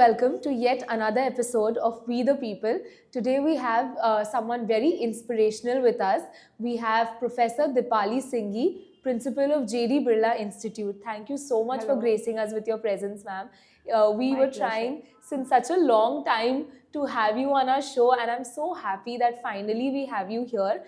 welcome to yet another episode of We the People. Today we have someone very inspirational with us. We have Professor Deepali Singhee, Principal of J.D. Birla Institute. Thank you so much for Hello. gracing us with your presence, ma'am. We My were pleasure. trying since such a long time to have you on our show, and I'm so happy that finally we have you here.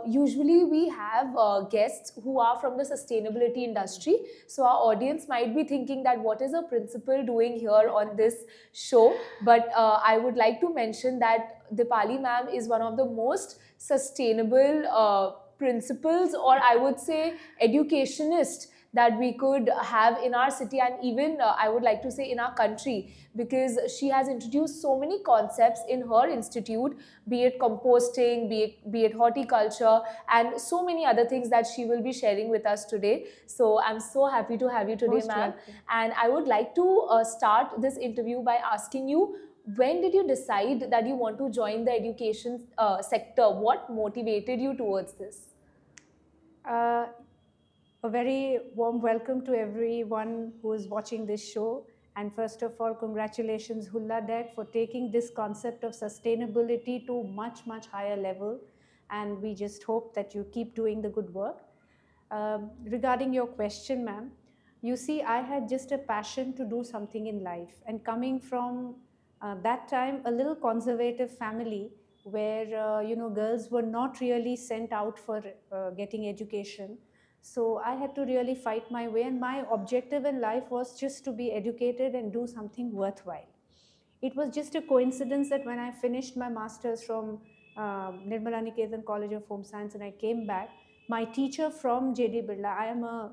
Usually we have guests who are from the sustainability industry, so our audience might be thinking that what is a principal doing here on this show? But I would like to mention that Deepali ma'am is one of the most sustainable principals, or I would say educationist, that we could have in our city, and even I would like to say in our country, because she has introduced so many concepts in her institute, be it composting, be it horticulture, and so many other things that she will be sharing with us today. So I'm so happy to have you today, Most ma'am. welcome. And I would like to start this interview by asking you, when did you decide that you want to join the education sector? What motivated you towards this? Uh, a very warm welcome to everyone who is watching this show. And first of all, congratulations, Hulladek, for taking this concept of sustainability to much, much higher level. And we just hope that you keep doing the good work. Regarding your question, ma'am, you see, I had just a passion to do something in life. And coming from that time, a little conservative family where, girls were not really sent out for getting education. So I had to really fight my way, and my objective in life was just to be educated and do something worthwhile. It was just a coincidence that when I finished my master's from Nirmala Niketan College of Home Science and I came back, my teacher from J.D. Birla, I am a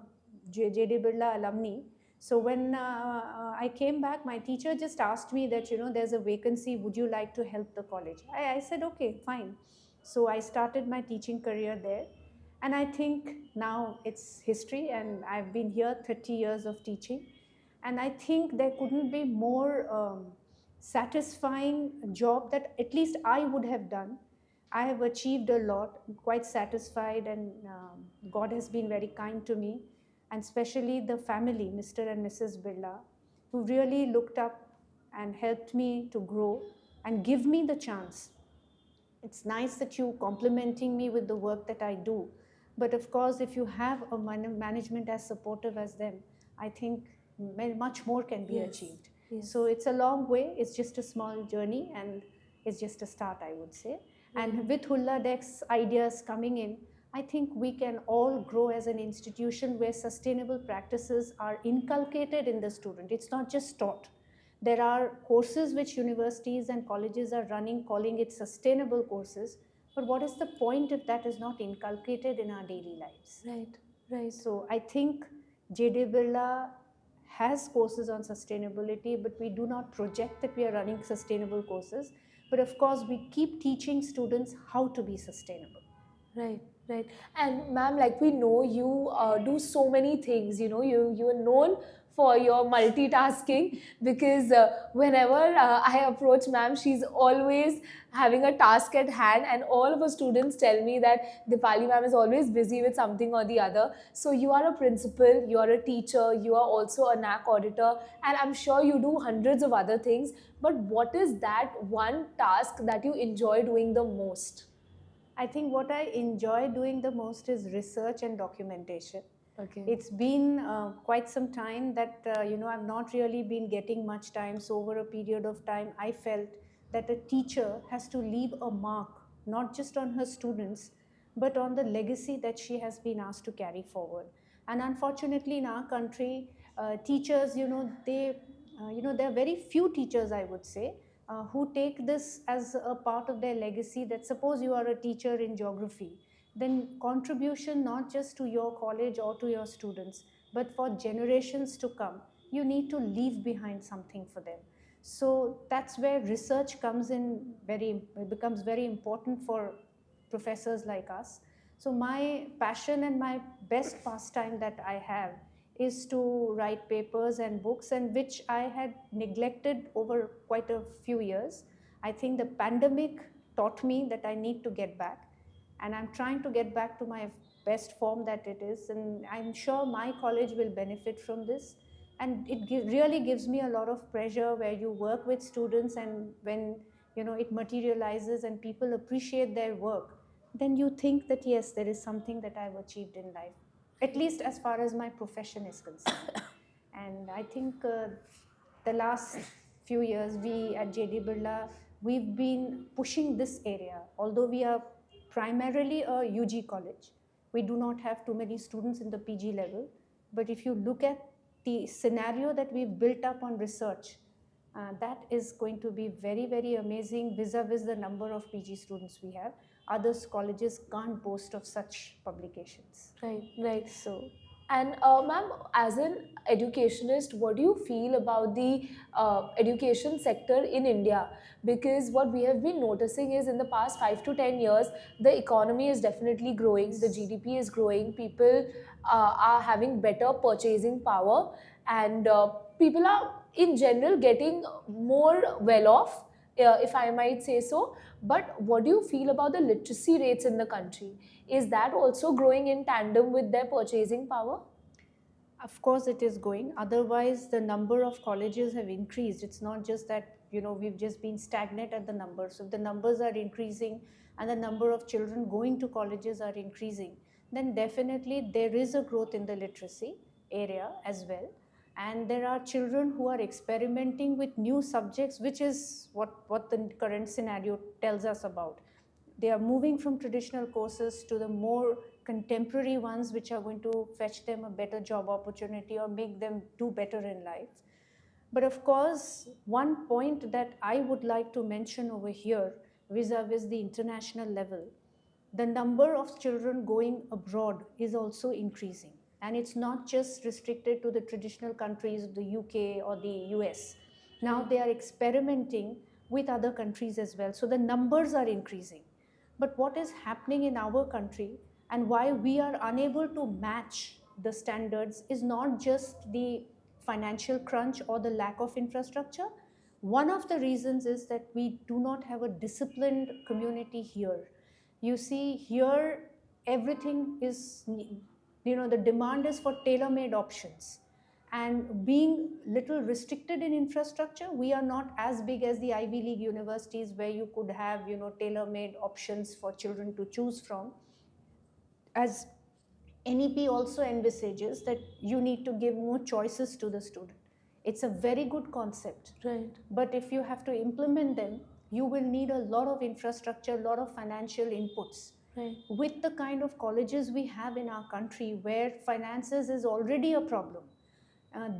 J.D. Birla alumni. So when I came back, my teacher just asked me that, there's a vacancy, would you like to help the college? I said, okay, fine. So I started my teaching career there. And I think now it's history, and I've been here 30 years of teaching. And I think there couldn't be more satisfying job that at least I would have done. I have achieved a lot, I'm quite satisfied, and God has been very kind to me, and especially the family, Mr. and Mrs. Birla, who really looked up and helped me to grow and give me the chance. It's nice that you complimenting me with the work that I do, but of course, if you have a management as supportive as them, I think much more can be achieved. Yes. So it's a long way. It's just a small journey, and it's just a start, I would say. And with Hulladek's ideas coming in, I think we can all grow as an institution where sustainable practices are inculcated in the student. It's not just taught. There are courses which universities and colleges are running, calling it sustainable courses. But what is the point if that is not inculcated in our daily lives? Right, right. So I think J.D. Birla has courses on sustainability, but we do not project that we are running sustainable courses. But of course, we keep teaching students how to be sustainable. Right, right. And ma'am, like we know, you do so many things. You are known for your multitasking, because whenever I approach ma'am, she's always having a task at hand, and all of her students tell me that Deepali ma'am is always busy with something or the other. So you are a principal, you are a teacher, you are also a NAAC auditor, and I'm sure you do hundreds of other things. But what is that one task that you enjoy doing the most? I think what I enjoy doing the most is research and documentation. Okay. It's been quite some time that I've not really been getting much time. So over a period of time, I felt that a teacher has to leave a mark, not just on her students, but on the legacy that she has been asked to carry forward. And unfortunately, in our country, teachers, there are very few teachers, I would say, who take this as a part of their legacy. That suppose you are a teacher in geography, then contribution not just to your college or to your students, but for generations to come, you need to leave behind something for them. So that's where research comes in, becomes very important for professors like us. So my passion and my best pastime that I have is to write papers and books, and which I had neglected over quite a few years. I think the pandemic taught me that I need to get back, and I'm trying to get back to my best form that it is, and I'm sure my college will benefit from this, and it really gives me a lot of pleasure where you work with students, and when it materializes and people appreciate their work, then you think that yes, there is something that I've achieved in life, at least as far as my profession is concerned. And I think the last few years, we at JD Birla, we've been pushing this area. Although we are primarily a UG college, we do not have too many students in the PG level. But if you look at the scenario that we've built up on research, that is going to be very, very amazing vis-a-vis the number of PG students we have. Other colleges can't boast of such publications. Right, right. So And ma'am, as an educationist, what do you feel about the education sector in India? Because what we have been noticing is in the past 5 to 10 years, the economy is definitely growing, the GDP is growing, people are having better purchasing power, and people are in general getting more well off, if I might say so. But what do you feel about the literacy rates in the country? Is that also growing in tandem with their purchasing power? of course, it is going. Otherwise, the number of colleges have increased. It's not just that we've just been stagnant at the numbers. So if the numbers are increasing and the number of children going to colleges are increasing, then definitely there is a growth in the literacy area as well. And there are children who are experimenting with new subjects, which is what the current scenario tells us about. They are moving from traditional courses to the more contemporary ones, which are going to fetch them a better job opportunity or make them do better in life. But of course, one point that I would like to mention over here, vis-a-vis the international level, the number of children going abroad is also increasing. And it's not just restricted to the traditional countries, the UK or the US. Now they are experimenting with other countries as well. So the numbers are increasing. But what is happening in our country and why we are unable to match the standards is not just the financial crunch or the lack of infrastructure. One of the reasons is that we do not have a disciplined community here. You see, here everything is, the demand is for tailor-made options. And being little restricted in infrastructure, we are not as big as the Ivy League universities where you could have, tailor-made options for children to choose from. As NEP also envisages that you need to give more choices to the student. It's a very good concept. Right. But if you have to implement them, you will need a lot of infrastructure, a lot of financial inputs. Right. With the kind of colleges we have in our country where finances is already a problem,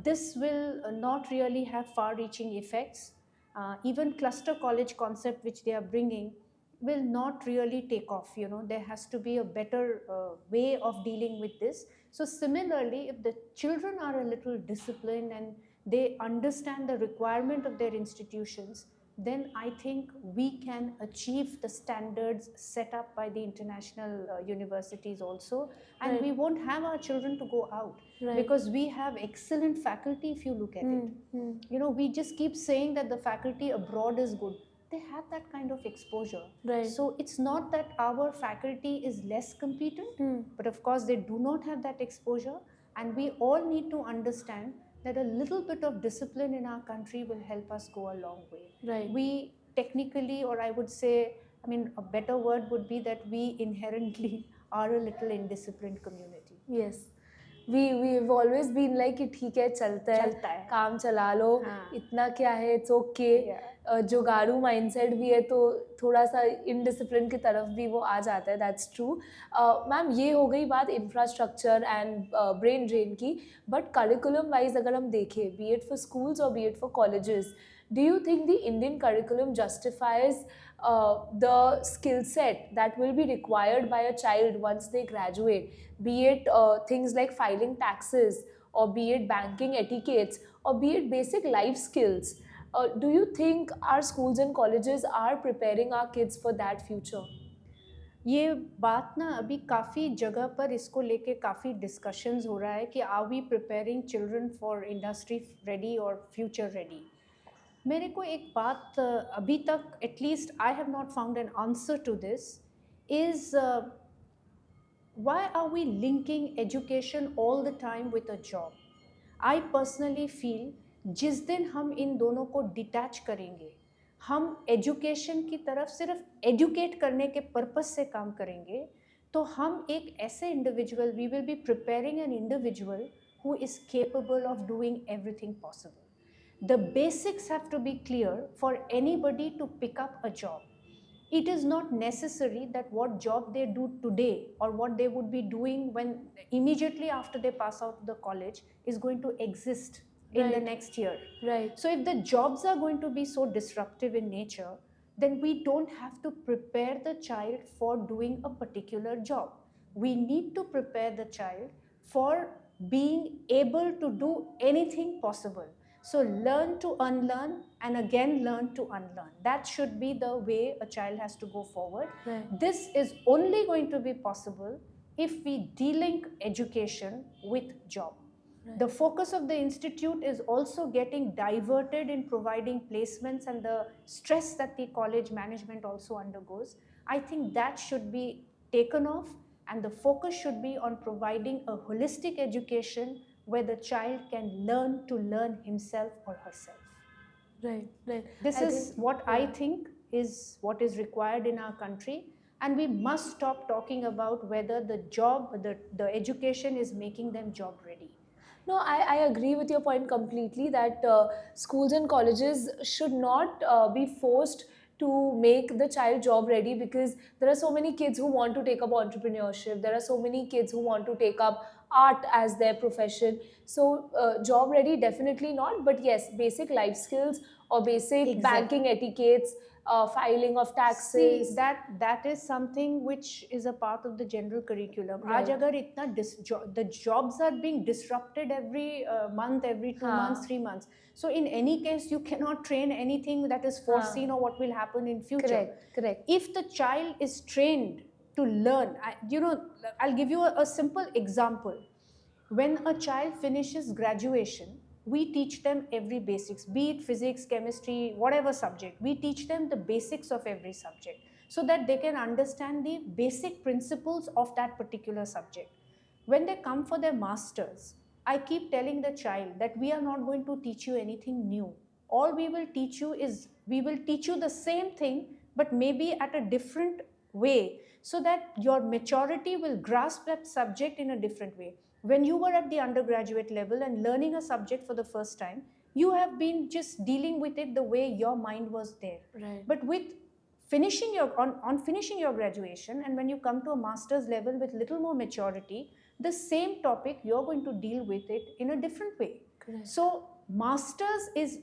this will not really have far-reaching effects. Even cluster college concept which they are bringing will not really take off. There has to be a better way of dealing with this. So similarly, if the children are a little disciplined and they understand the requirement of their institutions, then I think we can achieve the standards set up by the international universities also, and Right. we won't have our children to go out. Right. Because we have excellent faculty if you look at it. We just keep saying that the faculty abroad is good. They have that kind of exposure. Right. So it's not that our faculty is less competent, but of course they do not have that exposure, and we all need to understand that a little bit of discipline in our country will help us go a long way. Right. We technically, or I would say, a better word would be that we inherently are a little indisciplined community. Yes. We've always been like कि ठीक है चलता है काम चला लो, इतना क्या है, इट्स ओके. जुगाड़ू माइंडसेट भी है तो थोड़ा सा इनडिसिप्लिन की तरफ भी वो आ जाता है. That's true. मैम, ये हो गई बात इंफ्रास्ट्रक्चर एंड ब्रेन ड्रेन की. बट करिकुलम वाइज अगर हम देखें, बी इट फॉर स्कूल्स और B it for colleges, do you think the Indian curriculum justifies the skill set that will be required by a child once they graduate, be it things like filing taxes, or be it banking etiquettes, or be it basic life skills? Do you think our schools and colleges are preparing our kids for that future? ये बात ना अभी काफ़ी जगह पर इसको लेके काफ़ी डिस्कशंस हो रहा है कि are we preparing children for industry ready और फ्यूचर रेडी. मेरे को एक बात अभी तक at least I have not found an answer to this is why are we linking education all the time with a job? I personally feel जिस दिन हम इन दोनों को डिटैच करेंगे, हम एजुकेशन की तरफ सिर्फ एजुकेट करने के पर्पस से काम करेंगे, तो हम एक ऐसे individual, we will be preparing an individual who is capable of doing everything possible. The basics have to be clear for anybody to pick up a job. It is not necessary that what job they do today or what they would be doing when immediately after they pass out the college is going to exist in the next year. Right. So if the jobs are going to be so disruptive in nature, then we don't have to prepare the child for doing a particular job. We need to prepare the child for being able to do anything possible. So learn to unlearn and again learn to unlearn. That should be the way a child has to go forward. Right. This is only going to be possible if we delink education with job. Right. The focus of the institute is also getting diverted in providing placements and the stress that the college management also undergoes. I think that should be taken off, and the focus should be on providing a holistic education where the child can learn to learn himself or herself. Right, right. This is what I think is what is required in our country, and we must stop talking about whether the job, the education is making them job ready. No, I agree with your point completely that schools and colleges should not be forced to make the child job ready, because there are so many kids who want to take up entrepreneurship. There are so many kids who want to take up art as their profession. So job ready, definitely not. But yes, basic life skills or basic Exactly. banking etiquettes, filing of taxes. See, that is something which is a part of the general curriculum. Right. आज अगर इतना the jobs are being disrupted every month, every 2 months, 3 months. So in any case, you cannot train anything that is foreseen or what will happen in future. Correct, correct. If the child is trained to learn, I'll give you a simple example. When a child finishes graduation, we teach them every basics, be it physics, chemistry, whatever subject. We teach them the basics of every subject so that they can understand the basic principles of that particular subject. When they come for their masters, I keep telling the child that we are not going to teach you anything new. All we will teach you is, we will teach you the same thing, but maybe at a different way, so that your maturity will grasp that subject in a different way. When you were at the undergraduate level and learning a subject for the first time, you have been just dealing with it the way your mind was there. Right. But with finishing on finishing your graduation, and when you come to a master's level with little more maturity, the same topic, you're going to deal with it in a different way. Correct. So masters is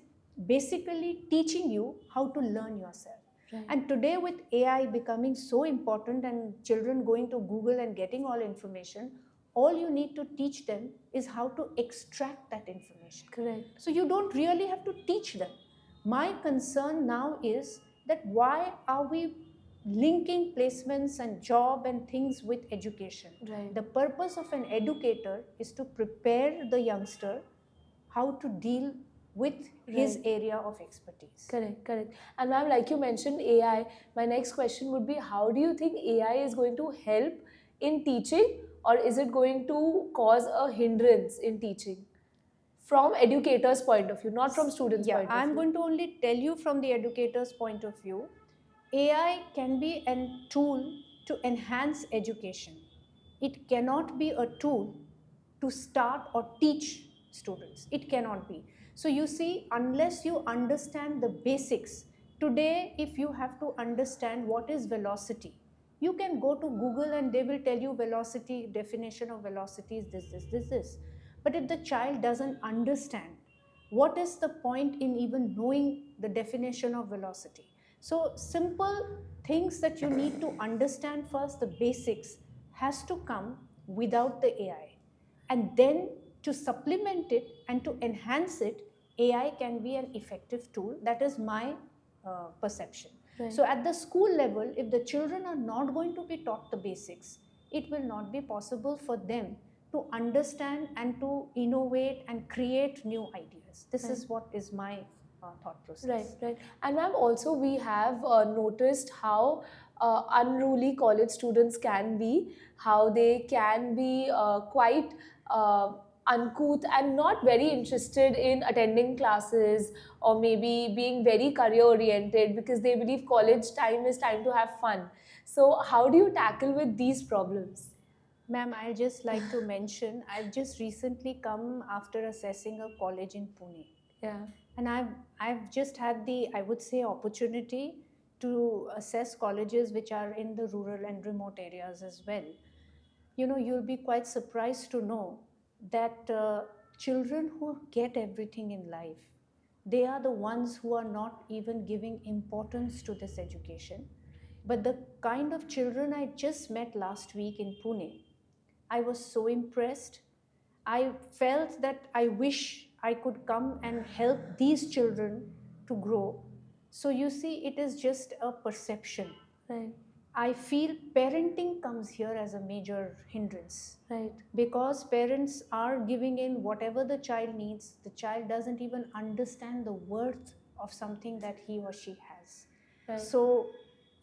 basically teaching you how to learn yourself. Right. And today, with AI becoming so important and children going to Google and getting all information, all you need to teach them is how to extract that information. Correct. So you don't really have to teach them. My concern now is that why are we linking placements and job and things with education? Right. The purpose of an educator is to prepare the youngster how to deal with his area of expertise. Correct, correct. And ma'am, like you mentioned AI, my next question would be, how do you think AI is going to help in teaching, or is it going to cause a hindrance in teaching? From educator's point of view, not from students' point of view. I'm going to only tell you from the educator's point of view. AI can be a tool to enhance education. It cannot be a tool to start or teach students. It cannot be. So you see, unless you understand the basics, today if you have to understand what is velocity, you can go to Google and they will tell you velocity, definition of velocity is this. But if the child doesn't understand, what is the point in even knowing the definition of velocity? So simple things that you need to understand first, the basics, has to come without the AI. And then to supplement it and to enhance it, AI can be an effective tool. That is my perception. Right. So at the school level, if the children are not going to be taught the basics, it will not be possible for them to understand and to innovate and create new ideas. This is what is my thought process. Right, right. And ma'am, also we have noticed how unruly college students can be, how they can be quite uncouth and not very interested in attending classes, or maybe being very career oriented because they believe college time is time to have fun. So how do you tackle with these problems? Ma'am, I'd just like to mention, I've just recently come after assessing a college in Pune. Yeah. And I've just had the, I would say, opportunity to assess colleges which are in the rural and remote areas as well. You know, you'll be quite surprised to know that children who get everything in life, they are the ones who are not even giving importance to this education. But the kind of children I just met last week in Pune, I was so impressed. I felt that I wish I could come and help these children to grow. So you see, it is just a perception. Right. I feel parenting comes here as a major hindrance. Right. Because parents are giving in whatever the child needs, the child doesn't even understand the worth of something that he or she has. Right. So,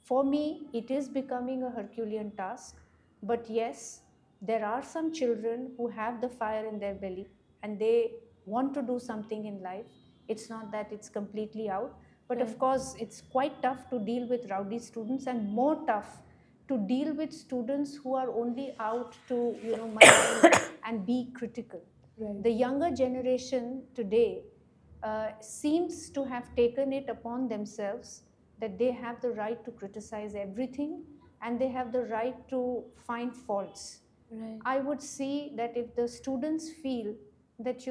for me, it is becoming a Herculean task. But yes, there are some children who have the fire in their belly and they want to do something in life. It's not that it's completely out. But Right. of course, it's quite tough to deal with rowdy students, and more tough to deal with students who are only out to, mundane and be critical. Right. The younger generation today seems to have taken it upon themselves that they have the right to criticize everything and they have the right to find faults. Right. I would see that if the students feel that,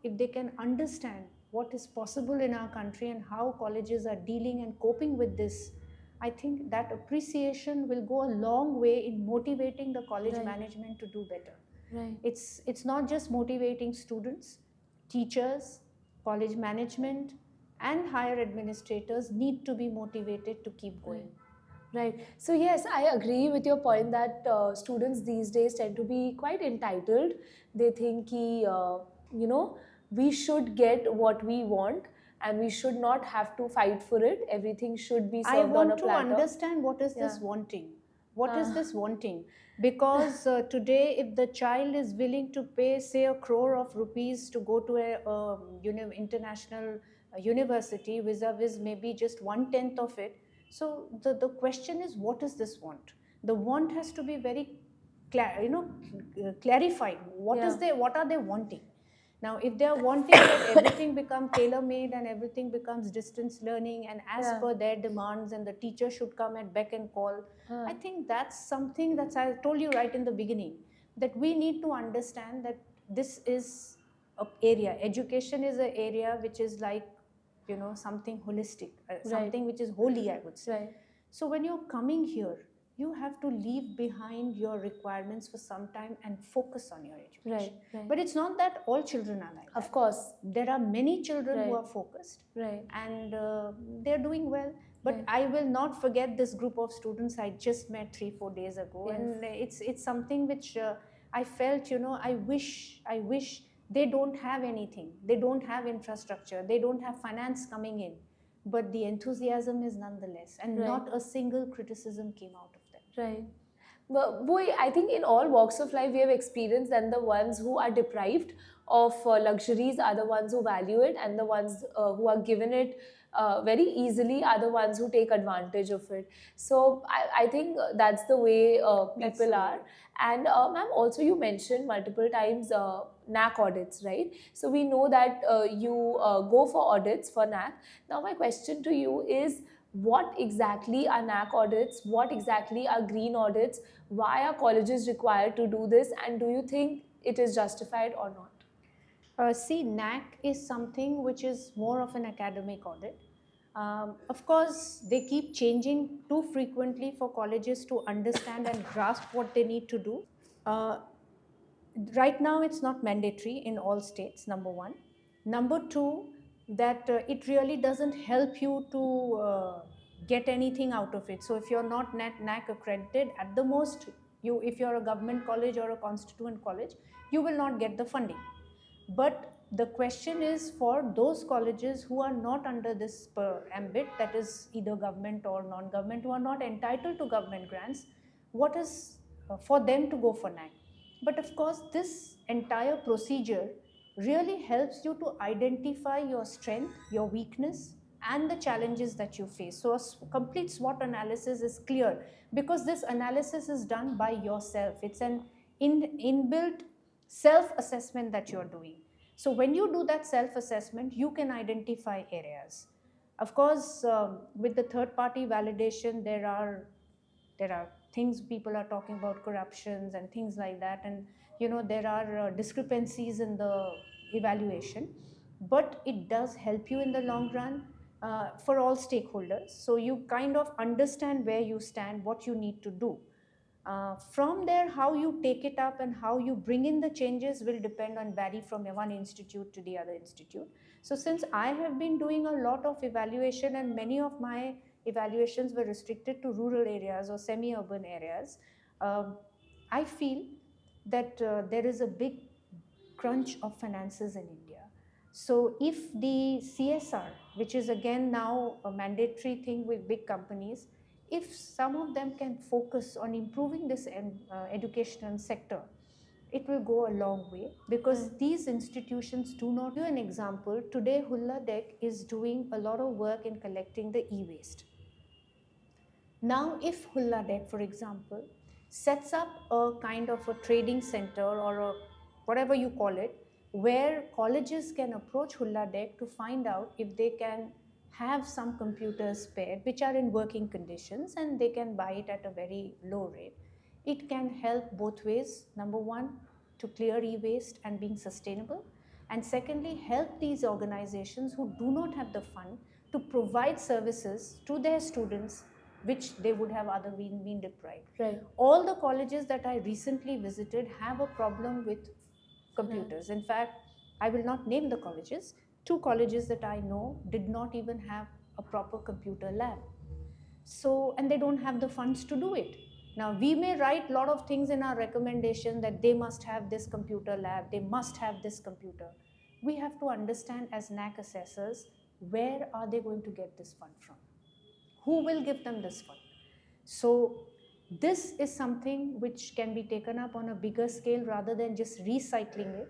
if they can understand what is possible in our country and how colleges are dealing and coping with this, I think that appreciation will go a long way in motivating the college Right. management to do better. Right. It's not just motivating students, teachers, college management, and higher administrators need to be motivated to keep going. Right. So yes, I agree with your point that students these days tend to be quite entitled. They think you know, we should get what we want and we should not have to fight for it. Everything should be I served on a want to platter. understand what is this Yeah. wanting. What is Ah. this wanting? Because today, if the child is willing to pay, say, 1 crore of rupees to go to a international university, vis-a-vis maybe just 1/10 of it. So the question is, what is this want? The want has to be very, clarified. Yeah. What are they wanting? Now, if they are wanting that everything become tailor-made and everything becomes distance learning and as Yeah. per their demands, and the teacher should come at beck and call, Huh. I think that's something that I told you right in the beginning, that we need to understand that this is an area. Education is an area which is like, something holistic, something which is holy, I would say. Right. So when you're coming here, you have to leave behind your requirements for some time and focus on your education. Right. Right. But it's not that all children are like that. Of course. There are many children who Right. are focused Right. and they're doing well. But Right. I will not forget this group of students I just met 3-4 days ago. Yes. And it's something which I felt, I wish they don't have anything. They don't have infrastructure. They don't have finance coming in. But the enthusiasm is nonetheless. And Right. not a single criticism came out of them. Right. But boy, I think in all walks of life we have experienced that the ones who are deprived of luxuries are the ones who value it, and the ones who are given it very easily are the ones who take advantage of it. So I think that's the way That's people the are. way. And ma'am, also you mentioned multiple times NAAC audits, right? So we know that you go for audits for NAAC. Now my question to you is, what exactly are NAAC audits? What exactly are green audits? Why are colleges required to do this? And do you think it is justified or not? See, NAAC is something which is more of an academic audit. Of course, they keep changing too frequently for colleges to understand and grasp what they need to do. Right now, it's not mandatory in all states, number one. Number two, that it really doesn't help you to get anything out of it. So if you're not NAAC accredited, at the most, if you're a government college or a constituent college, you will not get the funding. But the question is, for those colleges who are not under this ambit, that is either government or non-government, who are not entitled to government grants, what is for them to go for NAAC? But of course, this entire procedure really helps you to identify your strength, your weakness, and the challenges that you face. So a complete SWOT analysis is clear because this analysis is done by yourself. It's an inbuilt self-assessment that you're doing. So when you do that self-assessment, you can identify areas. Of course, with the third-party validation, there are things people are talking about, corruptions and things like that, and there are discrepancies in the evaluation, but it does help you in the long run for all stakeholders. So you kind of understand where you stand, what you need to do. From there, how you take it up and how you bring in the changes will depend on vary from one institute to the other institute. So since I have been doing a lot of evaluation and many of my evaluations were restricted to rural areas or semi-urban areas, I feel that there is a big crunch of finances in India. So if the CSR, which is again now a mandatory thing with big companies, if some of them can focus on improving this educational sector, it will go a long way, because these institutions do not. Give you an example, today Hulladek is doing a lot of work in collecting the e-waste. Now if Hulladek, for example, sets up a kind of a trading center or a whatever you call it, where colleges can approach Hulladek to find out if they can have some computers spared which are in working conditions and they can buy it at a very low rate. It can help both ways. Number one, to clear e-waste and being sustainable, and secondly, help these organizations who do not have the fund to provide services to their students which they would have otherwise been deprived. Right. All the colleges that I recently visited have a problem with computers. Right. In fact, I will not name the colleges. 2 colleges that I know did not even have a proper computer lab. So, and they don't have the funds to do it. Now, we may write a lot of things in our recommendation that they must have this computer lab, they must have this computer. We have to understand as NAAC assessors, where are they going to get this fund from? Who will give them this fund? So this is something which can be taken up on a bigger scale rather than just recycling it,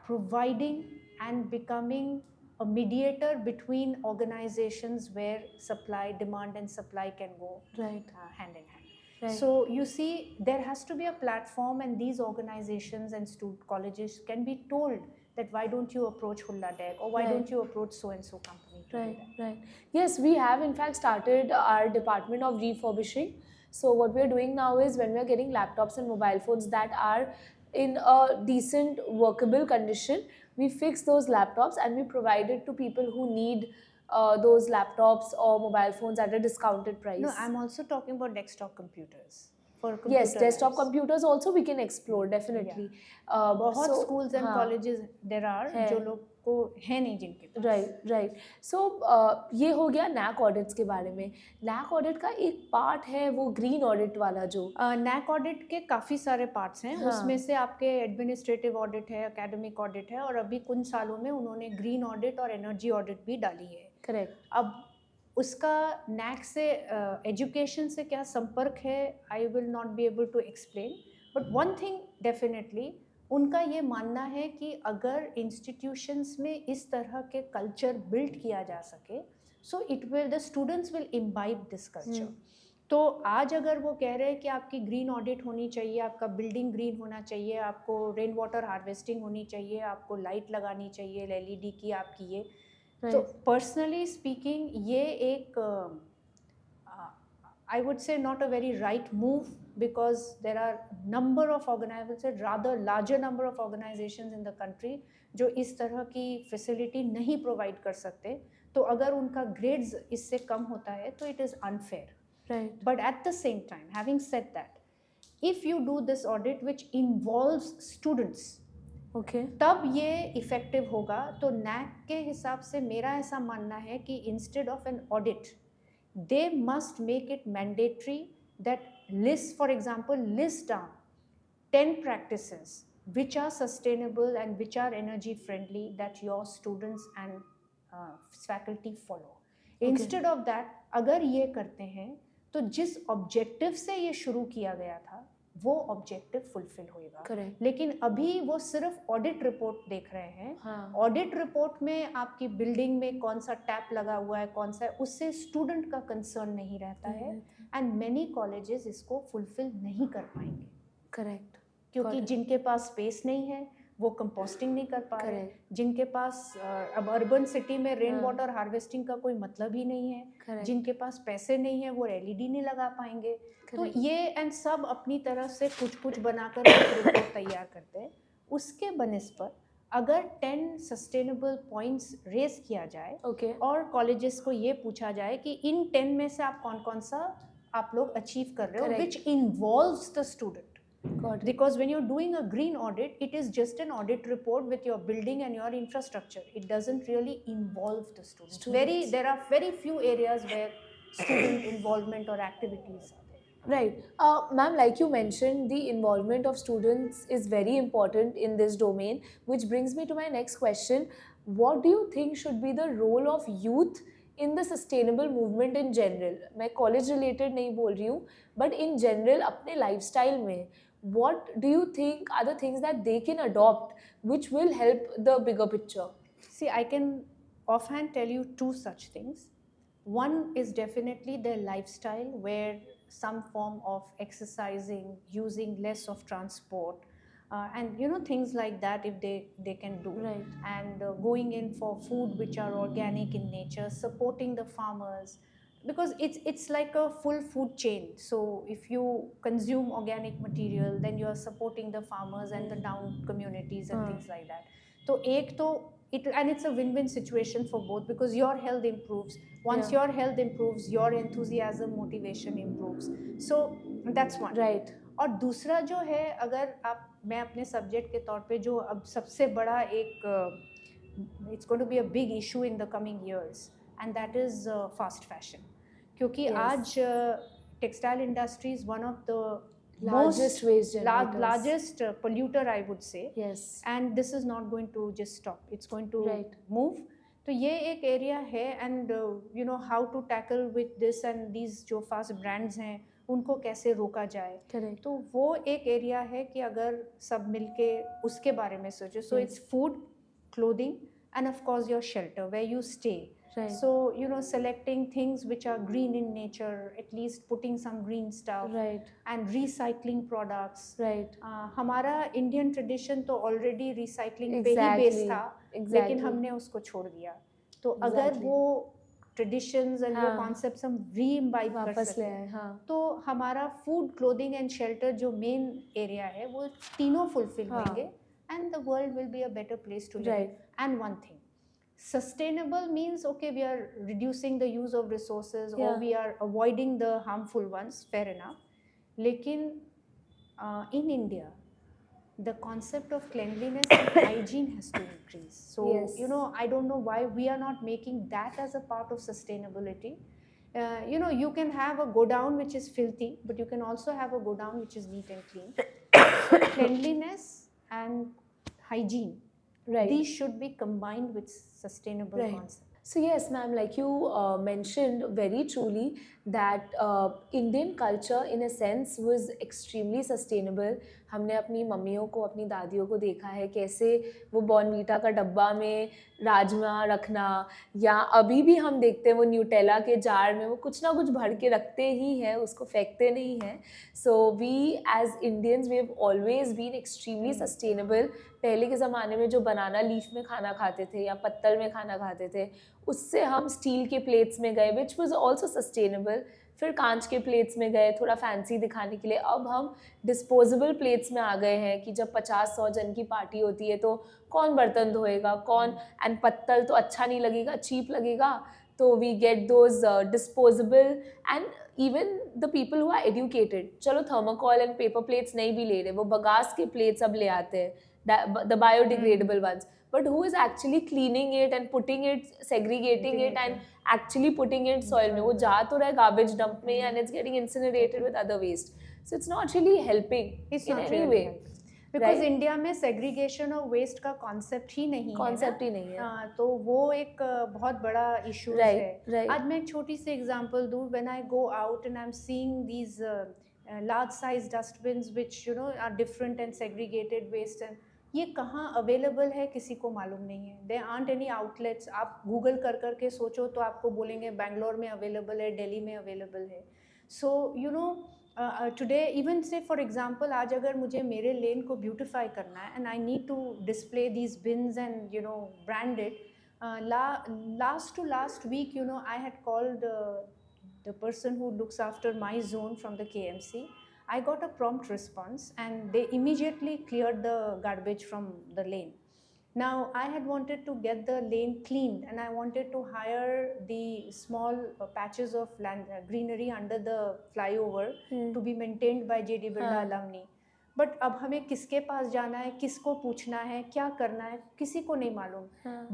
providing and becoming a mediator between organizations where supply, demand and supply can go Right. hand in hand. Right. So you see, there has to be a platform, and these organizations and colleges can be told that why don't you approach Hulladek, or why Right. don't you approach so and so company to do Right, that. right. Yes, we have in fact started our department of refurbishing. So what we're doing now is, when we're getting laptops and mobile phones that are in a decent workable condition, we fix those laptops and we provide it to people who need those laptops or mobile phones at a discounted price. No, I'm also talking about desktop computers. For Yes, computer desktop labs. computers also we can explore definitely. बहुत So, schools and हाँ, colleges there are है. जो लोग को है नहीं जिनके पास. Right. सो ये हो गया नैक ऑडिट्स के बारे में. नैक ऑडिट का एक पार्ट है वो ग्रीन ऑडिट वाला, जो नैक ऑडिट के काफ़ी सारे पार्ट्स हैं. हाँ. उसमें से आपके एडमिनिस्ट्रेटिव ऑडिट है, एकेडमिक ऑडिट है, और अभी कुछ सालों में उन्होंने ग्रीन ऑडिट और एनर्जी ऑडिट भी डाली है. करेक्ट. अब उसका नैक से एजुकेशन से क्या संपर्क है, I will not be able to explain, but one thing definitely उनका ये मानना है कि अगर इंस्टीट्यूशंस में इस तरह के कल्चर बिल्ड किया जा सके, so it will, the students will imbibe this culture. तो आज अगर वो कह रहे हैं कि आपकी ग्रीन ऑडिट होनी चाहिए, आपका बिल्डिंग ग्रीन होना चाहिए, आपको रेन वाटर हार्वेस्टिंग होनी चाहिए, आपको लाइट लगानी चाहिए एलईडी की, आपकी ये, तो पर्सनली स्पीकिंग ये एक I would say not a very right move, because there are number of organizations, rather larger number of organizations in the country जो इस तरह की फैसिलिटी नहीं प्रोवाइड कर सकते. तो अगर उनका ग्रेड्स इससे कम होता है तो it is unfair. Right. But at the same time, having said that, if you do this audit which involves students, okay, तब ये इफेक्टिव होगा. तो नैक के हिसाब से मेरा ऐसा मानना है कि instead of an audit, they must make it mandatory that list, for example, list down 10 practices which are sustainable and which are energy friendly that your students and faculty follow. Instead of that, अगर ये करते हैं तो जिस objective से ये शुरू किया गया था वो ऑब्जेक्टिव फुलफिल होएगा। Correct. लेकिन अभी वो सिर्फ ऑडिट रिपोर्ट देख रहे हैं। हाँ. ऑडिट रिपोर्ट में आपकी बिल्डिंग में कौन सा टैप लगा हुआ है, कौन सा है, उससे स्टूडेंट का कंसर्न नहीं रहता है, एंड मेनी कॉलेजेस इसको फुलफिल नहीं कर पाएंगे। करेक्ट. क्योंकि जिनके पास स्पेस नहीं है वो कंपोस्टिंग नहीं कर पा रहे, जिनके पास अब अर्बन सिटी में रेन वाटर हार्वेस्टिंग का कोई मतलब ही नहीं है, Correct. जिनके पास पैसे नहीं है वो एलईडी नहीं लगा पाएंगे। तो ये एंड सब अपनी तरफ से कुछ बनाकर एक रिपोर्ट तैयार करते हैं। उसके बनिस्बत अगर 10 सस्टेनेबल पॉइंट्स रेस किया जाए, Okay. और कॉलेजेस को ये पूछा जाए कि इन 10 में से आप कौन सा आप लोग अचीव कर रहे हो, which involves the student. Because when you're doing a green audit, it is just an audit report with your building and your infrastructure. It doesn't really involve the students. There are very few areas where student involvement or activities are there. Right. Ma'am, like you mentioned, the involvement of students is very important in this domain, which brings me to my next question. What do you think should be the role of youth in the sustainable movement in general? मैं college related नहीं बोल रही हूँ, but in general अपने lifestyle में what do you think are the things that they can adopt which will help the bigger picture? See, I can offhand tell you two such things. One is definitely their lifestyle, where some form of exercising, using less of transport, and things like that, if they can do. Right. And going in for food which are organic in nature, supporting the farmers, because it's like a full food chain. So if you consume organic material, then you are supporting the farmers and the down communities and things like that. So it's a win-win situation for both, because your health improves. Once your health improves, your enthusiasm, motivation improves. So that's one. Right. और दूसरा जो है, अगर मैं अपने subject के तौर पे जो अब सबसे बड़ा एक it's going to be a big issue in the coming years, and that is fast fashion. क्योंकि आज textile industry is one of the largest waste generators, largest polluter, I would say. Yes. And this is not going to just stop. It's going to move. तो ये एक area है, and how to tackle with this, and these जो fast brands हैं उनको कैसे रोका जाए. Correct. तो वो एक एरिया है कि अगर सब मिलके उसके बारे में सोचो. So it's food, clothing, and of course your shelter where you stay. Right. So selecting things which are green in nature, at least putting some green stuff. Right. And recycling products. Right. हमारा Indian tradition तो already recycling पे ही based था, लेकिन हमने उसको छोड़ दिया. तो अगर वो ट्रेडिशंस एंड वो कॉन्सेप्ट्स हम री-इम्बाइब कर सकें, तो हमारा फूड, क्लोथिंग एंड शेल्टर जो मेन एरिया है वो तीनों फुलफिल होंगे, and the world will be a better place to live. And one thing, sustainable means, okay, we are reducing the use of resources, or we are avoiding the harmful ones, fair enough. Lekin in India, the concept of cleanliness and hygiene has to increase. So I don't know why we are not making that as a part of sustainability. You can have a godown which is filthy, but you can also have a godown which is neat and clean. Cleanliness and hygiene, these should be combined with sustainable concept. So yes, ma'am, like you mentioned very truly that Indian culture in a sense was extremely sustainable. हमने अपनी मम्मियों को, अपनी दादियों को देखा है कैसे वो Bournvita का डब्बा में राजमा रखना, या अभी भी हम देखते हैं वो न्यूटेला के जार में वो कुछ ना कुछ भर के रखते ही हैं, उसको फेंकते नहीं हैं. So we as Indians, we have always been extremely sustainable. पहले के ज़माने में जो बनाना लीफ में खाना खाते थे या पत्तल में खाना खाते थे, उससे हम स्टील के प्लेट्स में गए, विच वॉज ऑल्सो सस्टेनेबल. फिर कांच के प्लेट्स में गए थोड़ा फैंसी दिखाने के लिए. अब हम डिस्पोजेबल प्लेट्स में आ गए हैं कि जब 50-100 जन की पार्टी होती है तो कौन बर्तन धोएगा, कौन, एंड पत्तल तो अच्छा नहीं लगेगा, चीप लगेगा. तो we get those disposable. And even the people who are educated, चलो थर्माकोल एंड पेपर प्लेट्स नहीं भी ले रहे, वो बगास के प्लेट्स अब ले आते हैं, the biodegradable ones, but who is actually cleaning it and putting it, segregating it and actually putting it soil में. वो जा तो रहा है garbage dump में and it's getting incinerated with other waste. So it's not really helping in any way. Because India में segregation of waste का concept ही नहीं है. तो वो एक बहुत बड़ा issue है. आज मैं एक छोटी सी example दूँ. When I go out and I'm seeing these large size dustbins which are different and segregated waste, and ये कहाँ अवेलेबल है किसी को मालूम नहीं है. There aren't any outlets. आप गूगल कर करके सोचो तो आपको बोलेंगे बेंगलोर में अवेलेबल है, दिल्ली में अवेलेबल है. So today even say for example आज अगर मुझे मेरे लेन को ब्यूटिफाई करना है and I need to display these bins and brand it. Last week I had called the person who looks after my zone from the KMC. I got a prompt response and they immediately cleared the garbage from the lane. Now I had wanted to get the lane cleaned and I wanted to hire the small patches of land greenery under the flyover to be maintained by JD Birla alumni. But अब हमें किसके पास जाना है, किसको पूछना है, क्या करना है, किसी को नहीं मालूम.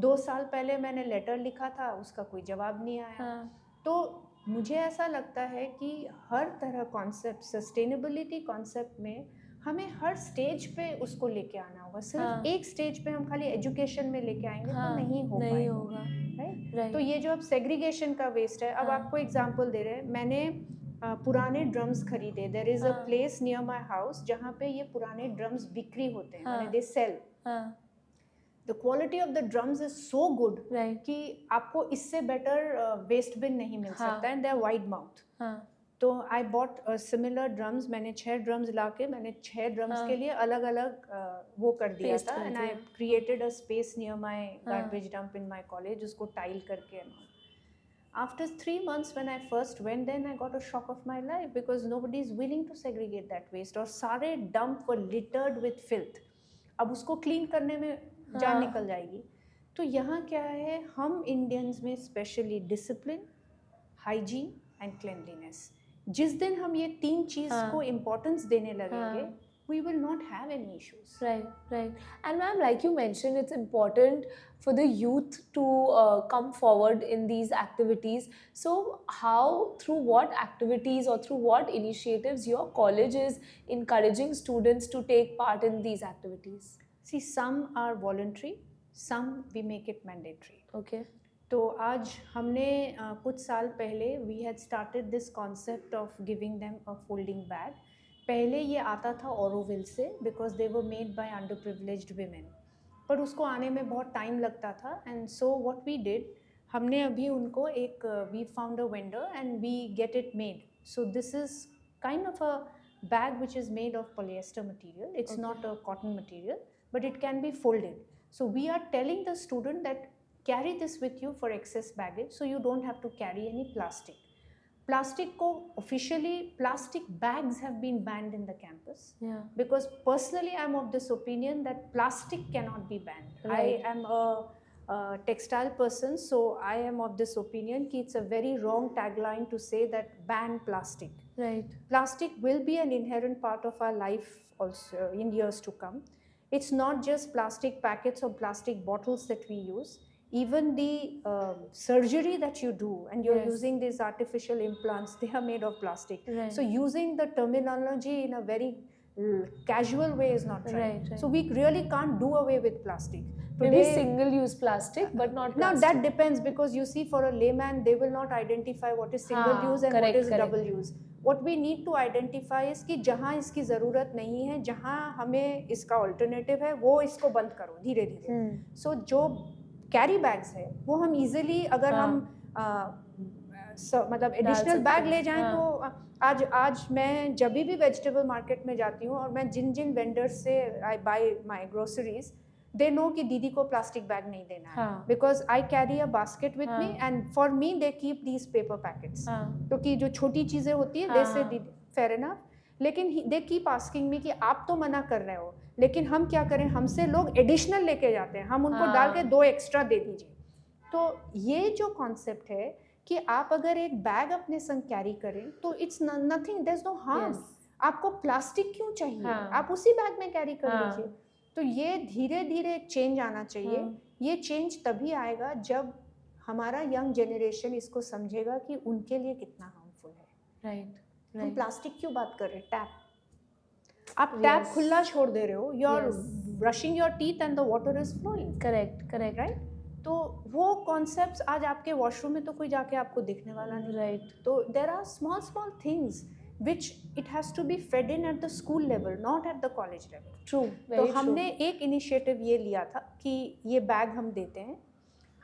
2 साल पहले मैंने लेटर लिखा था, उसका कोई जवाब नहीं आया. तो मुझे ऐसा लगता है कि हर तरह कॉन्सेप्ट, सस्टेनेबिलिटी कॉन्सेप्ट में हमें हर स्टेज पे उसको लेके आना होगा. सिर्फ एक स्टेज पे हम खाली एजुकेशन में लेके आएंगे तो नहीं होगा. राइट. तो ये जो अब सेग्रीगेशन का वेस्ट है, अब आपको एग्जांपल दे रहे हैं. मैंने पुराने ड्रम्स खरीदे. There is a place near my house जहाँ पे ये पुराने ड्रम्स बिक्री होते हैं. They sell. The quality of the drums is so good कि आपको इससे बेटर वेस्ट बिन नहीं मिल सकता. And they are wide mouth. तो आई बॉट सिमिलर ड्रम्स. मैंने 6 ड्रम्स ला के मैंने 6 ड्रम्स के लिए अलग अलग वो कर दिया था. And I created a space near my garbage dump in my college, उसको टाइल करके. After 3 months when I first went, then I got a shock of my life because nobody is willing to segregate that waste. और सारे dump were littered with filth. अब उसको clean करने में जान निकल जाएगी. तो यहाँ क्या है, हम Indians में specially discipline, hygiene and cleanliness. जिस दिन हम ये 3 चीज़ को importance देने लगेंगे, we will not have any issues. Right. And ma'am, like you mentioned, it's important for the youth to come forward in these activities. So how, through what activities or through what initiatives your college is encouraging students to take part in these activities? See, some are voluntary, some we make it mandatory. Okay. तो आज हमने कुछ साल पहले we had started this concept of giving them a folding bag. पहले ये आता था ओरोविल से because they were made by under privileged women, पर उसको आने में बहुत टाइम लगता था. And so what we did, हमने अभी उनको एक we found a vendor and we get it made. So this is kind of a bag which is made of polyester material. It's not a cotton material, but it can be folded. So we are telling the student that carry this with you for excess baggage, so you don't have to carry any plastic. Plastic ko officially, plastic bags have been banned in the campus. Yeah. Because personally I am of this opinion that plastic cannot be banned. Right. I am a textile person, so I am of this opinion that it's a very wrong tagline to say that ban plastic. Right. Plastic will be an inherent part of our life also in years to come. It's not just plastic packets or plastic bottles that we use. Even the surgery that you do and you're using these artificial implants, they are made of plastic. Right. So using the terminology in a very casual way is not right. Right. So we really can't do away with plastic. Maybe single-use plastic, but not plastic. Now that depends, because you see, for a layman, they will not identify what is single-use and what is double-use. What we need to identify is कि जहाँ इसकी ज़रूरत नहीं है, जहाँ हमें इसका alternative है, वो इसको बंद करो धीरे धीरे. So जो कैरी बैग्स है वो हम इजीली अगर हम मतलब एडिशनल बैग ले जाएं तो आज मैं जब भी वेजिटेबल मार्केट में जाती हूँ और मैं जिन जिन वेंडर्स से I buy my groceries, they know कि दीदी को प्लास्टिक बैग नहीं देना है, because I carry a basket with me and for me they keep these paper packets. क्योंकि जो छोटी चीज़ें होती है दे से दीदी फेयर इनफ, लेकिन दे कीप आस्किंग मी कि आप तो मना कर रहे हो, लेकिन हम क्या करें, हमसे लोग एडिशनल लेके जाते हैं, हम उनको डाल के 2 एक्स्ट्रा दे दीजिए. तो ये जो कॉन्सेप्ट है कि आप अगर एक बैग अपने संग कैरी करें तो it's nothing, there is no harm. आपको प्लास्टिक क्यों चाहिए, आप उसी बैग में कैरी कर लीजिए. तो ये धीरे धीरे एक चेंज आना चाहिए. ये चेंज तभी आएगा जब हमारा यंग जनरेशन इसको समझेगा कि उनके लिए कितना हार्मफुल है. राइट. हम प्लास्टिक क्यों बात कर रहे हैं, टैप आप टैप खुला छोड़ दे रहे हो, you are brushing your teeth and the water is flowing. Correct right. तो वो कॉन्सेप्ट्स आज आपके वॉशरूम में तो कोई जाके आपको दिखने वाला नहीं. राइट. तो there are small things which it has to be fed in at the school level, not at the college level. True, तो very true. हमने एक इनिशिएटिव ये लिया था कि ये बैग हम देते हैं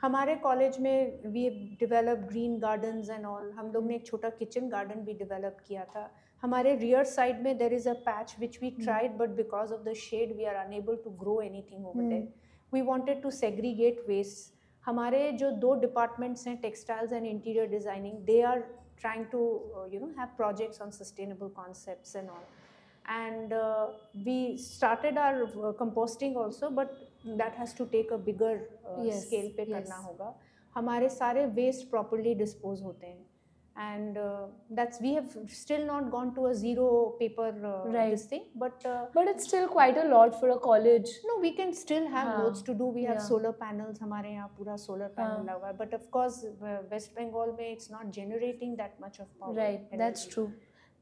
हमारे कॉलेज में. We develop green gardens and all. हम लोग ने एक छोटा किचन गार्डन भी डेवलप किया था. हमारे रियर साइड में there is a patch which we tried but because of the shade we are unable to grow anything over there. We wanted to segregate waste. हमारे जो 2 डिपार्टमेंट्स हैं textiles and interior designing, they are trying to have projects on sustainable concepts and all. And we started our composting also, but that has to take a bigger Yes, scale पे yes. करना होगा. हमारे सारे waste properly dispose होते हैं. And that's we have still not gone to a zero paper Right. this thing, but it's still quite a lot for a college. no, we can still have हाँ, loads to do. We have yeah. solar panels. हमारे यहाँ पूरा solar panel हाँ. लगा है. But of course, West Bengal में it's not generating that much of power. Right, that's energy. true.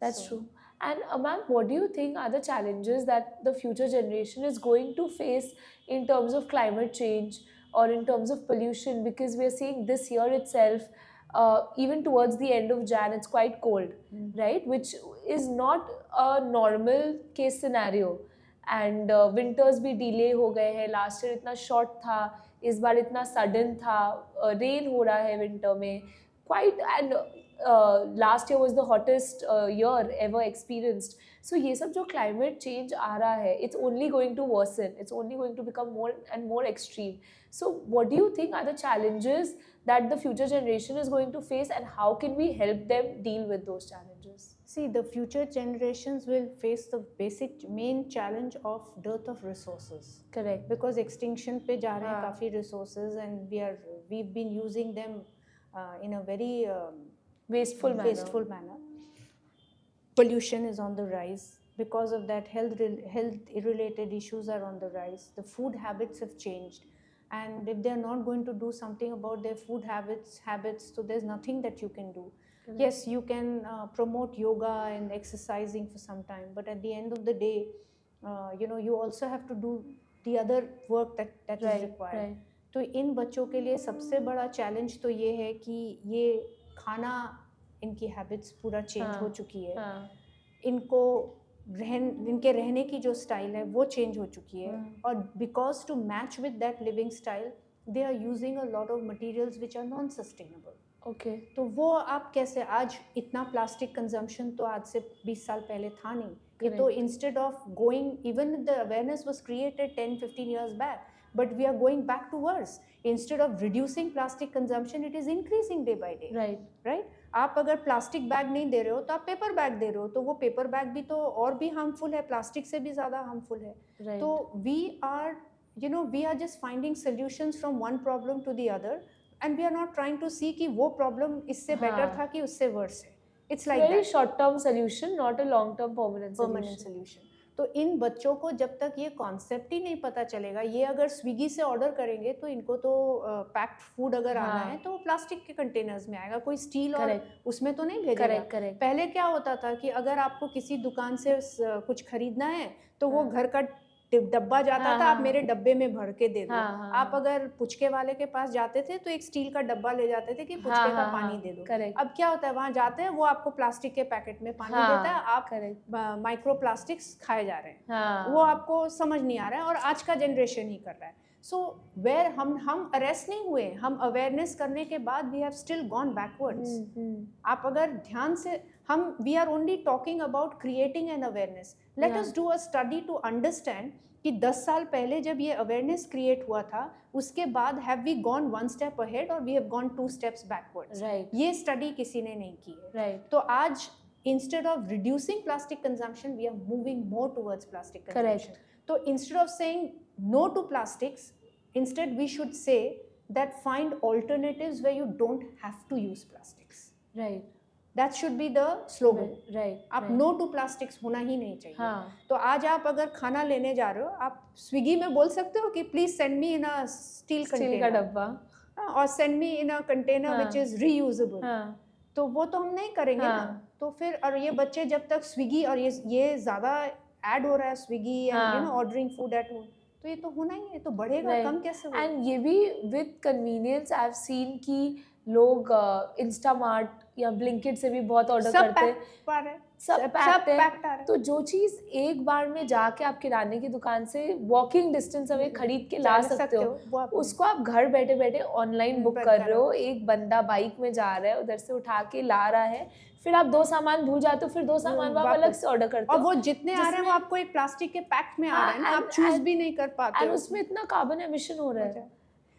That's So- true. And ma'am, what do you think are the challenges that the future generation is going to face in terms of climate change or in terms of pollution? Because we are seeing this year itself, even towards the end of Jan, it's quite cold, right? Which is not a normal case scenario. And winters भी delay हो गए हैं. Last year इतना short था, इस बार इतना sudden था. Rain हो रहा है winter में. Quite and last year was the hottest year ever experienced. So ये सब जो climate change आ रहा है, it's only going to worsen. It's only going to become more and more extreme. So what do you think are the challenges that the future generation is going to face, and how can we help them deal with those challenges? See, the future generations will face the basic main challenge of dearth of resources. Correct. Because extinction पे जा रहे हैं हाँ. काफ़ी resources, and we've been using them in a very Wasteful manner. Pollution is on the rise. Because of that, health related issues are on the rise. The food habits have changed, and if they are not going to do something about their food habits, so there's nothing that you can do. Correct. Yes, you can promote yoga and exercising for some time, but at the end of the day, you also have to do the other work that is required. Right. तो इन बच्चों के लिए सबसे बड़ा challenge तो ये है कि ये खाना इनकी हैबिट्स पूरा चेंज हो चुकी है. इनके रहने की जो स्टाइल है वो चेंज हो चुकी है. और because to match with that living style, they are using a lot of materials which are non sustainable. Okay. तो वो आप कैसे, आज इतना प्लास्टिक कंजम्पशन तो आज से 20 साल पहले था नहीं. ये तो instead of going, even the awareness was created 10-15 years back, but we are going back to worse. Instead of reducing plastic consumption, it is increasing day by day. Right. आप अगर प्लास्टिक बैग नहीं दे रहे हो तो आप paper bag दे रहे हो, तो वो पेपर बैग भी तो और भी हार्मफुल है, प्लास्टिक से भी ज़्यादा हार्मफुल है. तो we are just finding solutions from one problem to the other, and we are not trying to see कि वो problem इससे better था कि उससे worse है. It's like very that. short term solution, not a long term permanent solution. तो इन बच्चों को जब तक ये कॉन्सेप्ट ही नहीं पता चलेगा, ये अगर स्विगी से ऑर्डर करेंगे तो इनको तो पैक्ड फूड अगर आना है तो वो प्लास्टिक के कंटेनर्स में आएगा, कोई स्टील और उसमें तो नहीं भेजेगा. पहले क्या होता था कि अगर आपको किसी दुकान से कुछ खरीदना है तो वो घर का डब्बा जाता था, आप मेरे डब्बे में भर के दे दो. आप अगर पुचके वाले के पास जाते थे तो एक स्टील का डब्बा ले जाते थे कि पुचके का पानी दे दो. अब क्या होता है, वहाँ जाते हैं वो आपको प्लास्टिक के पैकेट में पानी देता है, आप माइक्रो प्लास्टिक्स खाए जा रहे हैं. वो आपको समझ नहीं आ रहा है और आज का जनरेशन ही कर रहा है. सो वेयर हम अरेस्ट नहीं हुए, हम अवेयरनेस करने के बाद we have still gone backwards. आप अगर ध्यान से we are only talking about creating an awareness. Let us do a study to understand कि 10 साल पहले जब ये अवेयरनेस क्रिएट हुआ था, उसके बाद have we gone 1 step ahead और we have gone 2 steps backwards. ये स्टडी किसी ने नहीं की है. तो आज instead of reducing plastic consumption, we are moving more towards plastic consumption. So instead of saying no to plastics, instead we should say that find alternatives where you don't have to use plastics. That should be the slogan. आप no to plastics होना ही नहीं चाहिए. तो आज आप अगर खाना लेने जा रहे हो, आप स्विगी में बोल सकते हो कि please send me in a steel container का डब्बा, और send me in a container which is reusable. तो वो तो हम नहीं करेंगे ना. तो फिर और ये बच्चे जब तक स्विगी और ये ज़्यादा ऐड हो रहा है Swiggy and ordering food at home, तो ये तो होना ही है, तो बढ़ेगा, कम कैसे होगा. एंड ये भी with convenience I have seen कि लोग इंस्टामार्ट या ब्लिंकिट से भी बहुत ऑर्डर सब करते हैं, पैक्ड आ रहा है, सब सब पैक्ड है। पैक्ड आ रहा है। तो जो चीज़ एक बार में जाके आप किराने की दुकान से वॉकिंग डिस्टेंस अवे खरीद के ला सकते हो, वो आप उसको आप घर बैठे बैठे ऑनलाइन बुक कर रहे हो। एक बंदा बाइक में जा रहा है, उधर से उठा के ला रहा है, फिर आप 2 सामान भूल जाते हो, फिर 2 सामान आप अलग से ऑर्डर करते और हो, वो जितने आ रहे हैं वो आपको एक प्लास्टिक के पैक में आ रहे हैं ना, आप चूज भी नहीं कर पाते एंड हो, उसमें इतना कार्बन एमिशन हो रहा है।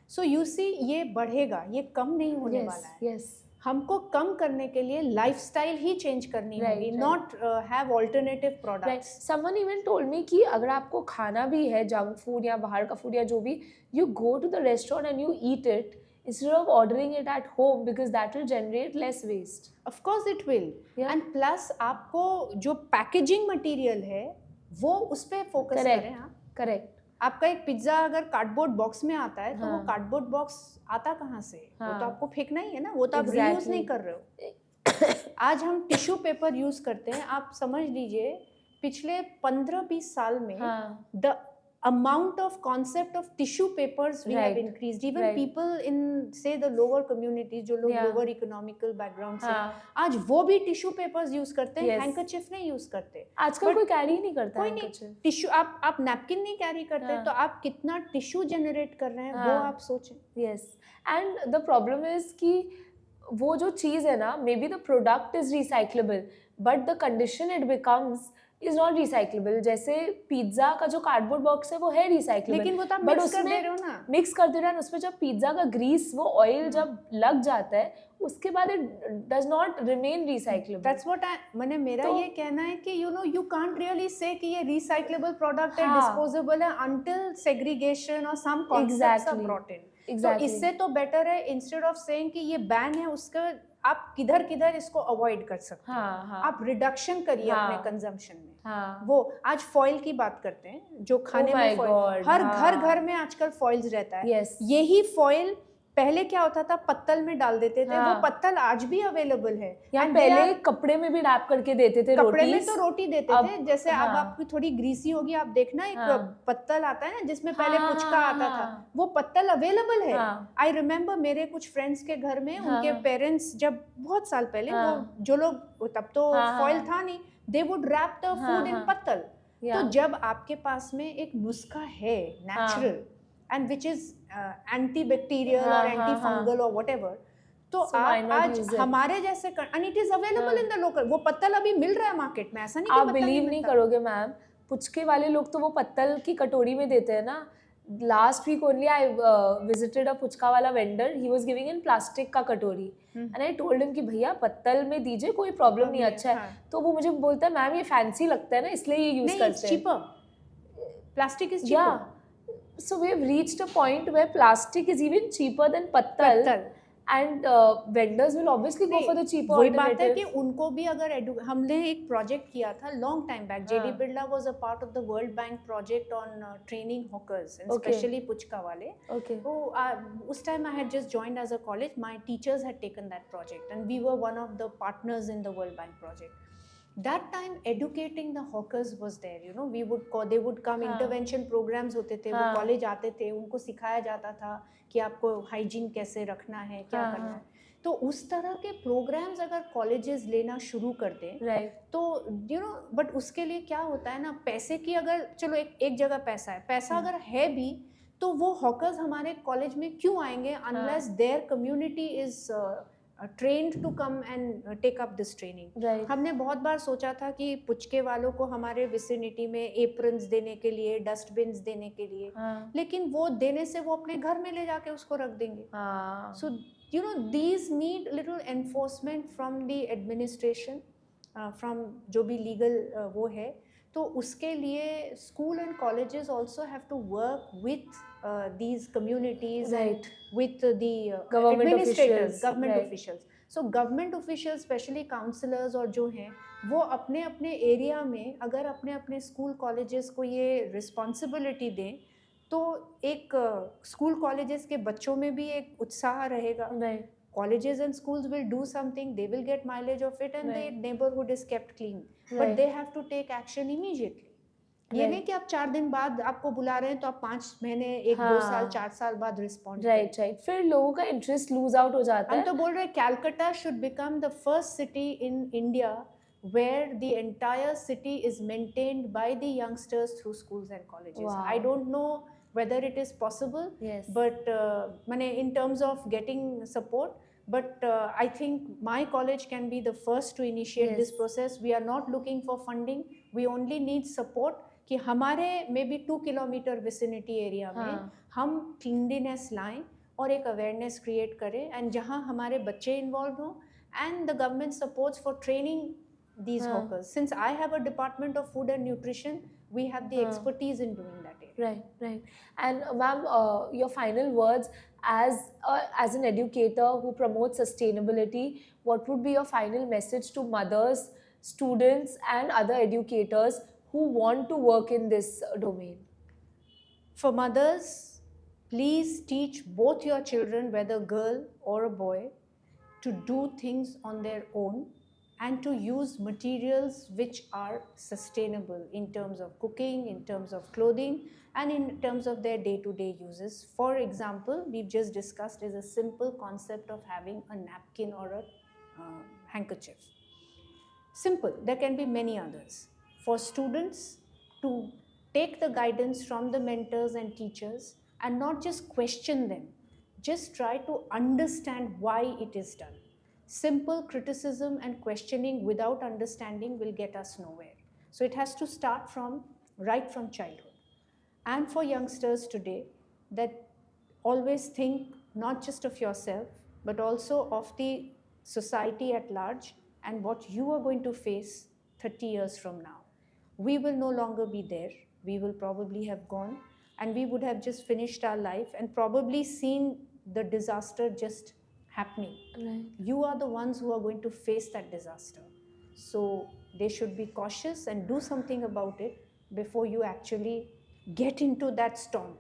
सो यू सी ये बढ़ेगा, ये कम नहीं होने वाला है। यस, हमको कम करने के लिए लाइफस्टाइल ही चेंज करनी होगी, not have alternative products. Someone even told me कि अगर आपको खाना भी है जंक फूड या बाहर का फूड या जो भी, you go to the restaurant and you eat it instead of ordering it at home because that will generate less waste. Of course it will. And plus आपको जो पैकेजिंग मटेरियल है वो उस पे फोकस करें। हाँ, करेक्ट। आपका एक पिज्जा अगर कार्डबोर्ड बॉक्स में आता है तो वो कार्डबोर्ड बॉक्स आता कहाँ से? वो तो आपको फेंकना ही है ना, वो तो आप रीयूज नहीं कर रहे हो। आज हम टिश्यू पेपर यूज करते हैं, आप समझ लीजिए पिछले 15-20 साल में the amount of concept of tissue papers we have increased. Even people in say the lower communities, जो लोग lower economical background से, आज वो भी टिश्यू पेपर्स यूज करते हैं, हैंकरचिफ नहीं यूज करते। आजकल कोई कैरी नहीं करता, कोई नहीं टिश्यू, आप नैपकिन नहीं कैरी करते, तो आप कितना टिश्यू जनरेट कर रहे हैं वो आप सोचें। Yes, and the problem is कि वो जो चीज़ है ना, may be the product is recyclable but the condition it becomes is not recyclable. जैसे पिज्जा का जो कार्डबोर्ड बॉक्स है वो है रिसाइक्लेबल, लेकिन वो तो आप मिक्स कर दे रहे हो ना, मिक्स कर दे रहे हैं, उसमें जब पिज्जा का ग्रीस वो ऑयल जब लग जाता है उसके बाद it does not remain recyclable. That's what मैंने मेरा ये कहना है कि you know you can't really say कि ये रिसाइक्लेबल प्रोडक्ट है, डिस्पोजेबल है, अंटिल सेग्रीगेशन और सम कॉन्सेप्ट्स आर ब्रॉट इन। तो इससे तो बेटर है इंस्टेड ऑफ सेइंग कि ये बैन है, उसका आप किधर किधर इसको अवॉइड कर सकते हो। आप रिडक्शन करिए अपने कंजम्पशन में। वो आज फॉइल की बात करते हैं, जो खाने में फॉइल, हर घर में आजकल फॉइल्स रहता है। यही फॉइल पहले क्या होता था, पत्तल में डाल देते थे, वो पत्तल आज भी अवेलेबल है। पहले कपड़े में भी रैप करके देते थे, कपड़े में तो रोटी देते थे। जैसे अब आपकी थोड़ी ग्रीसी होगी, आप देखना एक पत्तल आता है ना जिसमें पहले पुचका आता था, वो पत्तल अवेलेबल है। आई रिमेम्बर मेरे कुछ फ्रेंड्स के घर में उनके पेरेंट्स जब बहुत साल पहले, वो जो लोग, तब तो फॉइल था नहीं, they would wrap the food in पत्तल। तो जब आपके पास में एक नुस्खा है natural and which is antibacterial और एंटी फंगल और व्हाटएवर, तो आप आज हमारे जैसे, and it is available in the local, वो पत्तल अभी मिल रहा है मार्केट में, ऐसा नहीं। आप बिलीव नहीं करोगे मैम, पुचके वाले लोग तो वो पत्तल की कटोरी में देते हैं ना। Last week only I visited a puchka वाला vendor, he was giving in plastic का कटोरी एंड आई टोल्ड हिम कि भैया पत्तल में दीजिए, कोई प्रॉब्लम नहीं, अच्छा है। तो वो मुझे बोलता है मैम ये फैंसी लगता है ना इसलिए ये यूज करते हैं। Plastic is cheaper. So we have reached a point where plastic is even cheaper than pattal. And vendors will obviously go for the cheaper alternative. वही बात है कि उनको भी अगर हमने एक प्रोजेक्ट किया था long time back, JD Birla was a part of the World Bank project on training hawkers and specially puchka वाले। तो उस time I had just joined as a college, my teachers had taken that project and we were one of the partners in the World Bank project. That time educating the hawkers was there, you know, they would come, intervention programs होते थे, वो college आते थे, उनको सिखाया जाता था कि आपको हाइजीन कैसे रखना है, क्या करना है। तो उस तरह के प्रोग्राम्स अगर कॉलेजेस लेना शुरू कर दें, तो यू नो, बट उसके लिए क्या होता है ना, पैसे की, अगर चलो एक जगह पैसा है, पैसा अगर है भी तो वो हॉकर्स हमारे कॉलेज में क्यों आएंगे unless their community is trained to come and take up this training. हमने बहुत बार सोचा था कि पुचके वालों को हमारे विसिनिटी में एप्रन्स देने के लिए, डस्टबिन्स देने के लिए, लेकिन वो देने से वो अपने घर में ले जाके उसको रख देंगे। So you know these need little enforcement from the administration, from जो भी legal वो है, तो उसके लिए school and colleges also have to work with these communities and with the administrators, government officials. So government officials, especially counselors और जो हैं, वो अपने अपने एरिया में अगर अपने अपने स्कूल कॉलेजेस को ये रिस्पॉन्सिबिलिटी दें, तो एक स्कूल कॉलेजेस के बच्चों में भी एक उत्साह रहेगा। Colleges and schools will do something, they will get mileage of it, and the neighborhood is kept clean. But they have to take action immediately. ये नहीं कि आप 4 दिन बाद आपको बुला रहे हैं तो आप 5 महीने 1-2 साल 4 साल बाद रिस्पॉन्ड करें। राइट फिर लोगों का इंटरेस्ट लूज आउट हो जाता हम है। तो बोल रहे हैं Calcutta should become the first city in India where the entire city is maintained by the youngsters through schools and colleges. Wow. I don't know whether it is possible, Yes. but in terms of getting support, but I think my college can be the first to initiate Yes. this process. We are not looking for funding, we only need support कि हमारे maybe 2 kilometer vicinity area में हम cleanliness लाएं और एक awareness create करें, and जहाँ हमारे बच्चे involved हों, and the government supports for training these hawkers. Since I have a department of food and nutrition, we have the expertise in doing that area. Right. And ma'am, your final words as an educator who promotes sustainability, what would be your final message to mothers, students, and other educators who want to work in this domain? For mothers, please teach both your children, whether girl or a boy, to do things on their own and to use materials which are sustainable in terms of cooking, in terms of clothing, and in terms of their day-to-day uses. For example, we've just discussed is a simple concept of having a napkin or a handkerchief. Simple. There can be many others. For students to take the guidance from the mentors and teachers and not just question them, just try to understand why it is done. Simple criticism and questioning without understanding will get us nowhere. So it has to start right from childhood. And for youngsters today, that always think not just of yourself, but also of the society at large and what you are going to face 30 years from now. We will no longer be there. We will probably have gone, and we would have just finished our life and probably seen the disaster just happening. Right. You are the ones who are going to face that disaster. So they should be cautious and do something about it before you actually get into that storm.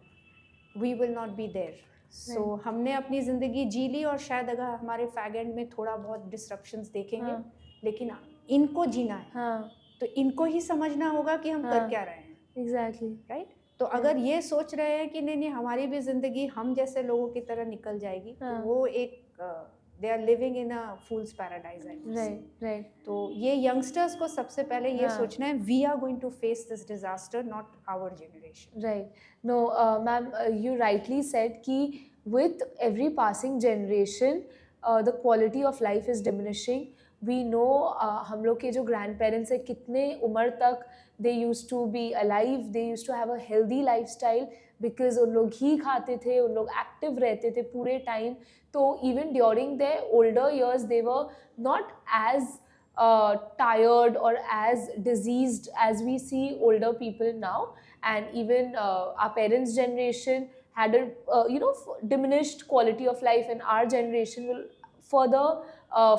We will not be there. So हमने अपनी ज़िंदगी जी ली और शायद अगर हमारे fag and में थोड़ा बहुत डिस्ट्रप्शंस देखेंगे, लेकिन इनको जीना है, तो इनको ही समझना होगा कि हम कर क्या रहे हैं. Exactly. Right? तो अगर ये सोच रहे हैं कि नहीं हमारी भी ज़िंदगी हम जैसे लोगों की तरह निकल जाएगी, तो वो एक they are living in a fool's paradise. Right. तो ये youngsters को सबसे पहले ये सोचना है, we are going to face this disaster, not our generation. Right. No, ma'am, you rightly said कि with every passing generation, the quality of life is diminishing. We know हम लोग के जो grandparents हैं कितने उम्र तक they used to be alive, they used to have a healthy lifestyle because उन लोग घी खाते थे, उन लोग active रहते थे पूरे time. तो even during their older years, they were not as tired or as diseased as we see older people now. And even our parents' generation had a diminished quality of life, and our generation will further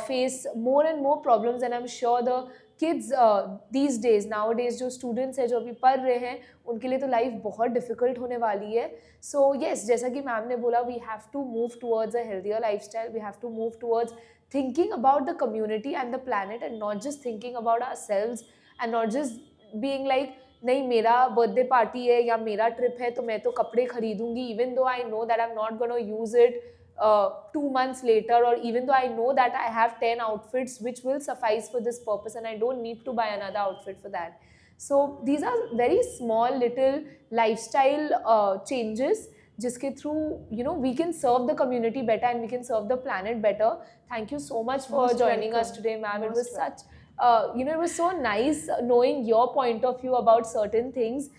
face more and more problems. And I'm sure the kids these days, nowadays जो students हैं जो अभी पढ़ रहे हैं उनके लिए तो life बहुत difficult होने वाली है. So yes, जैसा कि मैम ने बोला, we have to move towards a healthier lifestyle. We have to move towards thinking about the community and the planet, and not just thinking about ourselves, and not just being like नहीं मेरा birthday party है या मेरा trip है तो मैं तो कपड़े खरीदूंगी, even though I know that I'm not going to use it 2 months later, or even though I know that I have 10 outfits which will suffice for this purpose and I don't need to buy another outfit for that. So these are very small little lifestyle changes जिसके through we can serve the community better and we can serve the planet better. Thank you so much for joining us today, ma'am. It was such it was so nice knowing your point of view about certain things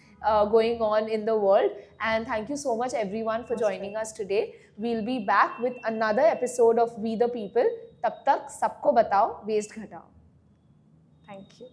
going on in the world. And thank you so much everyone for joining us today. We'll be back with another episode of We the People. तब तक सबको बताओ, waste घटाओ. Thank you.